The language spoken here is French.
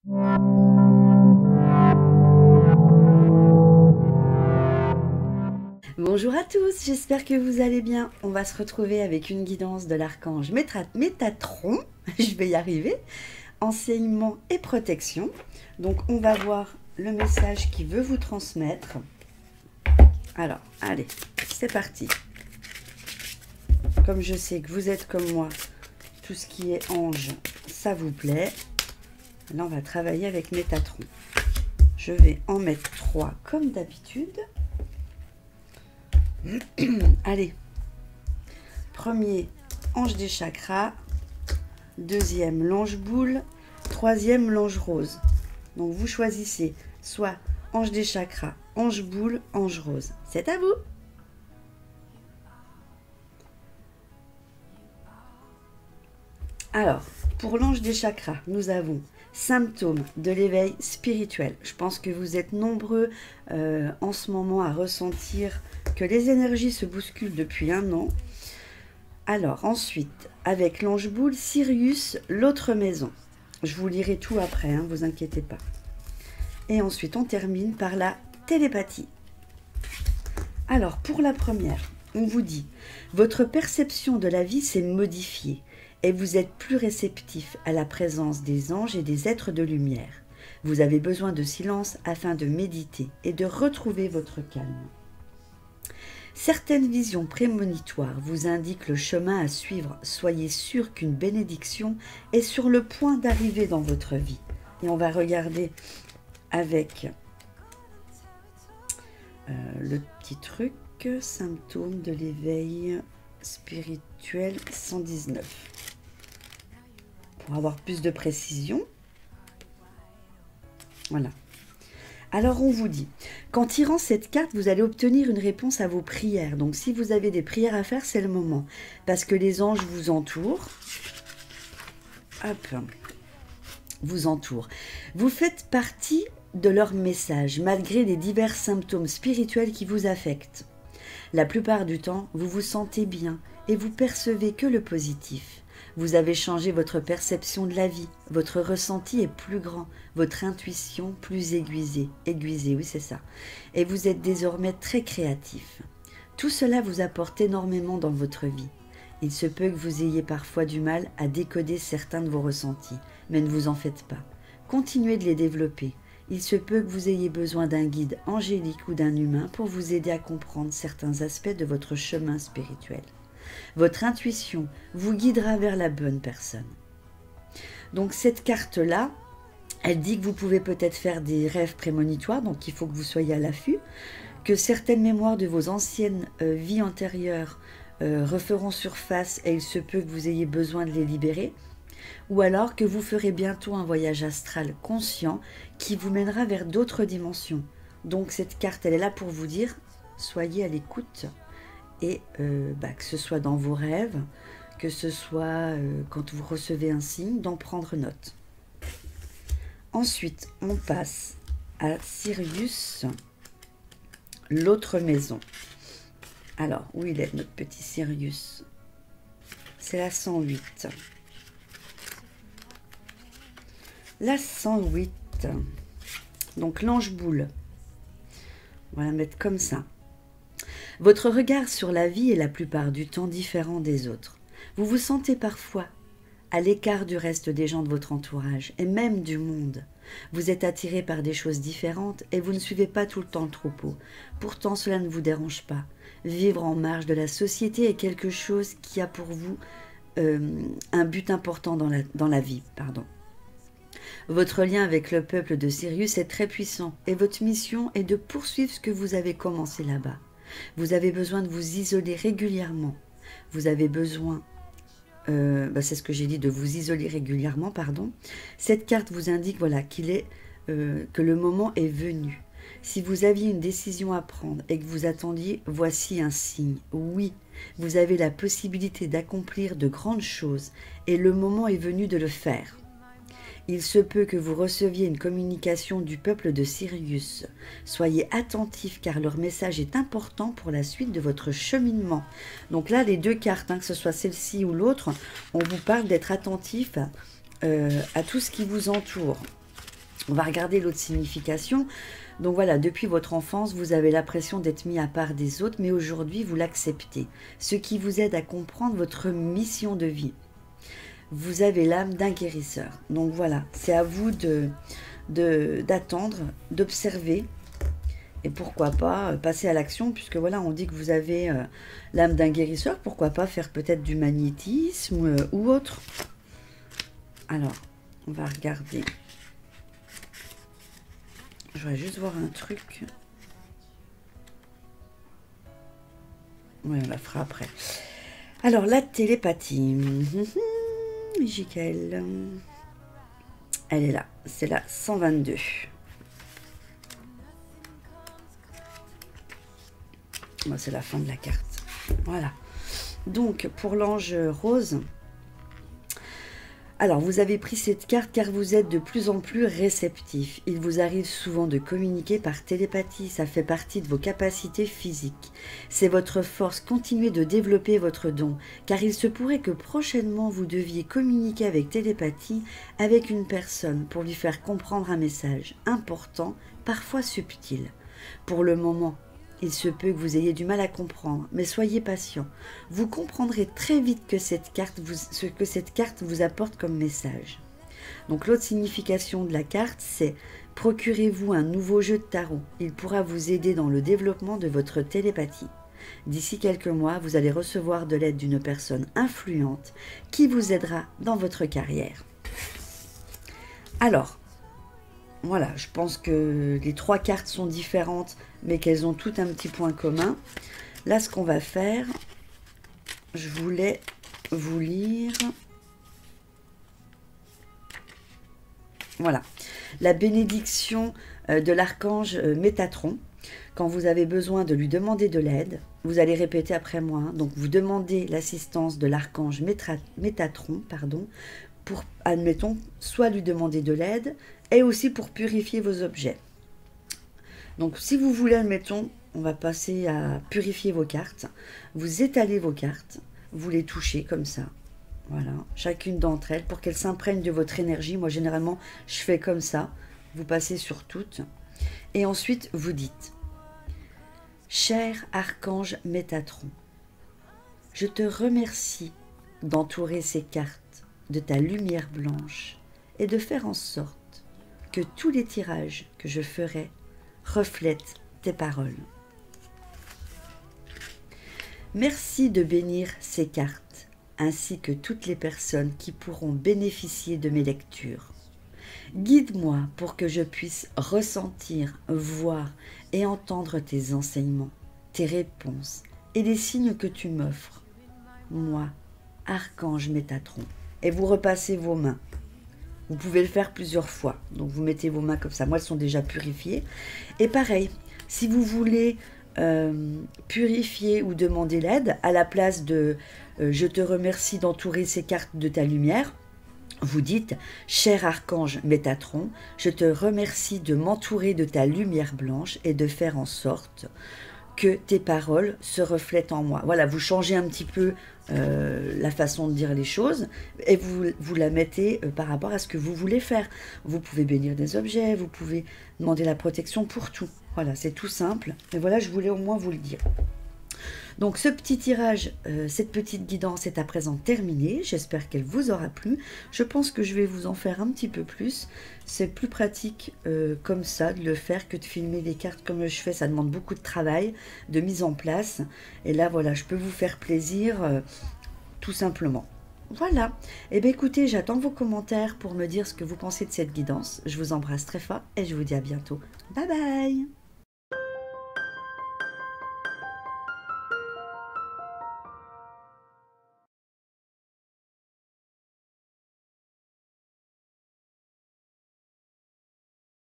Bonjour à tous, j'espère que vous allez bien. On va se retrouver avec une guidance de l'archange Métatron, je vais y arriver, enseignement et protection. Donc on va voir le message qu'il veut vous transmettre. Alors, allez, c'est parti. Comme je sais que vous êtes comme moi, tout ce qui est ange, ça vous plaît. Là, on va travailler avec Métatron. Je vais en mettre 3 comme d'habitude. Allez, premier, ange des chakras. Deuxième, l'ange boule. Troisième, l'ange rose. Donc, vous choisissez soit ange des chakras, ange boule, ange rose. C'est à vous. Alors, pour l'ange des chakras, nous avons symptômes de l'éveil spirituel. Je pense que vous êtes nombreux en ce moment à ressentir que les énergies se bousculent depuis 1 an. Alors, ensuite, avec l'ange boule, Sirius, l'autre maison. Je vous lirai tout après, hein, vous inquiétez pas. Et ensuite, on termine par la télépathie. Alors, pour la première, on vous dit, votre perception de la vie s'est modifiée et vous êtes plus réceptif à la présence des anges et des êtres de lumière. Vous avez besoin de silence afin de méditer et de retrouver votre calme. Certaines visions prémonitoires vous indiquent le chemin à suivre. Soyez sûr qu'une bénédiction est sur le point d'arriver dans votre vie. Et on va regarder avec le petit truc, symptômes de l'éveil spirituel 119. Pour avoir plus de précision. Voilà. Alors on vous dit, qu'en tirant cette carte, vous allez obtenir une réponse à vos prières. Donc si vous avez des prières à faire, c'est le moment. Parce que les anges vous entourent. Hop. Vous entourent. Vous faites partie de leur message, malgré les divers symptômes spirituels qui vous affectent. La plupart du temps, vous vous sentez bien et vous percevez que le positif. Vous avez changé votre perception de la vie, votre ressenti est plus grand, votre intuition plus aiguisée, oui c'est ça, et vous êtes désormais très créatif. Tout cela vous apporte énormément dans votre vie. Il se peut que vous ayez parfois du mal à décoder certains de vos ressentis, mais ne vous en faites pas. Continuez de les développer. Il se peut que vous ayez besoin d'un guide angélique ou d'un humain pour vous aider à comprendre certains aspects de votre chemin spirituel. Votre intuition vous guidera vers la bonne personne. Donc cette carte-là, elle dit que vous pouvez peut-être faire des rêves prémonitoires, donc il faut que vous soyez à l'affût, que certaines mémoires de vos anciennes vies antérieures referont surface et il se peut que vous ayez besoin de les libérer, ou alors que vous ferez bientôt un voyage astral conscient qui vous mènera vers d'autres dimensions. Donc cette carte, elle est là pour vous dire, soyez à l'écoute. Et que ce soit dans vos rêves, que ce soit quand vous recevez un signe, d'en prendre note. Ensuite, on passe à Sirius, l'autre maison. Alors, où il est notre petit Sirius? C'est la 108. La 108. Donc l'ange boule. On va la mettre comme ça. Votre regard sur la vie est la plupart du temps différent des autres. Vous vous sentez parfois à l'écart du reste des gens de votre entourage et même du monde. Vous êtes attiré par des choses différentes et vous ne suivez pas tout le temps le troupeau. Pourtant, cela ne vous dérange pas. Vivre en marge de la société est quelque chose qui a pour vous un but important dans la vie. Votre lien avec le peuple de Sirius est très puissant et votre mission est de poursuivre ce que vous avez commencé là-bas. Vous avez besoin de vous isoler régulièrement. Vous avez besoin, c'est ce que j'ai dit, de vous isoler régulièrement, pardon. Cette carte vous indique voilà, que le moment est venu. Si vous aviez une décision à prendre et que vous attendiez, voici un signe. Oui, vous avez la possibilité d'accomplir de grandes choses et le moment est venu de le faire. Il se peut que vous receviez une communication du peuple de Sirius. Soyez attentifs car leur message est important pour la suite de votre cheminement. Donc là, les deux cartes, que ce soit celle-ci ou l'autre, on vous parle d'être attentif à tout ce qui vous entoure. On va regarder l'autre signification. Donc voilà, depuis votre enfance, vous avez l'impression d'être mis à part des autres, mais aujourd'hui, vous l'acceptez. Ce qui vous aide à comprendre votre mission de vie. Vous avez l'âme d'un guérisseur. Donc voilà, c'est à vous d'attendre, d'observer. Et pourquoi pas passer à l'action, puisque voilà, on dit que vous avez l'âme d'un guérisseur. Pourquoi pas faire peut-être du magnétisme ou autre. Alors, on va regarder. Je voudrais juste voir un truc. Oui, on la fera après. Alors, la télépathie. Michael. Elle est là. C'est la 122. Bon, c'est la fin de la carte. Voilà. Donc, pour l'ange rose... Alors, vous avez pris cette carte car vous êtes de plus en plus réceptif. Il vous arrive souvent de communiquer par télépathie. Ça fait partie de vos capacités physiques. C'est votre force. Continuez de développer votre don. Car il se pourrait que prochainement, vous deviez communiquer avec télépathie avec une personne pour lui faire comprendre un message important, parfois subtil. Pour le moment, il se peut que vous ayez du mal à comprendre, mais soyez patient. Vous comprendrez très vite que ce que cette carte vous apporte comme message. Donc l'autre signification de la carte, c'est « Procurez-vous un nouveau jeu de tarot. Il pourra vous aider dans le développement de votre télépathie. D'ici quelques mois, vous allez recevoir de l'aide d'une personne influente qui vous aidera dans votre carrière. » Alors, voilà, je pense que les trois cartes sont différentes, mais qu'elles ont toutes un petit point commun. Là, ce qu'on va faire, je voulais vous lire... Voilà, la bénédiction de l'archange Métatron. Quand vous avez besoin de lui demander de l'aide, vous allez répéter après moi. Hein, donc, vous demandez l'assistance de l'archange Métatron, pour, admettons, soit lui demander de l'aide, et aussi pour purifier vos objets. Donc, si vous voulez, admettons, on va passer à purifier vos cartes. Vous étalez vos cartes, vous les touchez comme ça. Voilà, chacune d'entre elles, pour qu'elles s'imprègnent de votre énergie. Moi, généralement, je fais comme ça. Vous passez sur toutes. Et ensuite, vous dites « Cher archange Métatron, je te remercie d'entourer ces cartes de ta lumière blanche et de faire en sorte que tous les tirages que je ferai reflètent tes paroles. Merci de bénir ces cartes, ainsi que toutes les personnes qui pourront bénéficier de mes lectures. Guide-moi pour que je puisse ressentir, voir et entendre tes enseignements, tes réponses et les signes que tu m'offres. Moi, archange Métatron. » Et vous repassez vos mains. Vous pouvez le faire plusieurs fois. Donc, vous mettez vos mains comme ça. Moi, elles sont déjà purifiées. Et pareil, si vous voulez purifier ou demander l'aide, à la place de je te remercie d'entourer ces cartes de ta lumière », vous dites « Cher archange Métatron, je te remercie de m'entourer de ta lumière blanche et de faire en sorte que tes paroles se reflètent en moi. » Voilà, vous changez un petit peu la façon de dire les choses et vous la mettez par rapport à ce que vous voulez faire. Vous pouvez bénir des objets, vous pouvez demander la protection pour tout. Voilà, c'est tout simple. Et voilà, je voulais au moins vous le dire. Donc ce petit tirage, cette petite guidance est à présent terminée. J'espère qu'elle vous aura plu. Je pense que je vais vous en faire un petit peu plus. C'est plus pratique comme ça de le faire que de filmer les cartes comme je fais. Ça demande beaucoup de travail, de mise en place. Et là, voilà, je peux vous faire plaisir tout simplement. Voilà. Et bien écoutez, j'attends vos commentaires pour me dire ce que vous pensez de cette guidance. Je vous embrasse très fort et je vous dis à bientôt. Bye bye!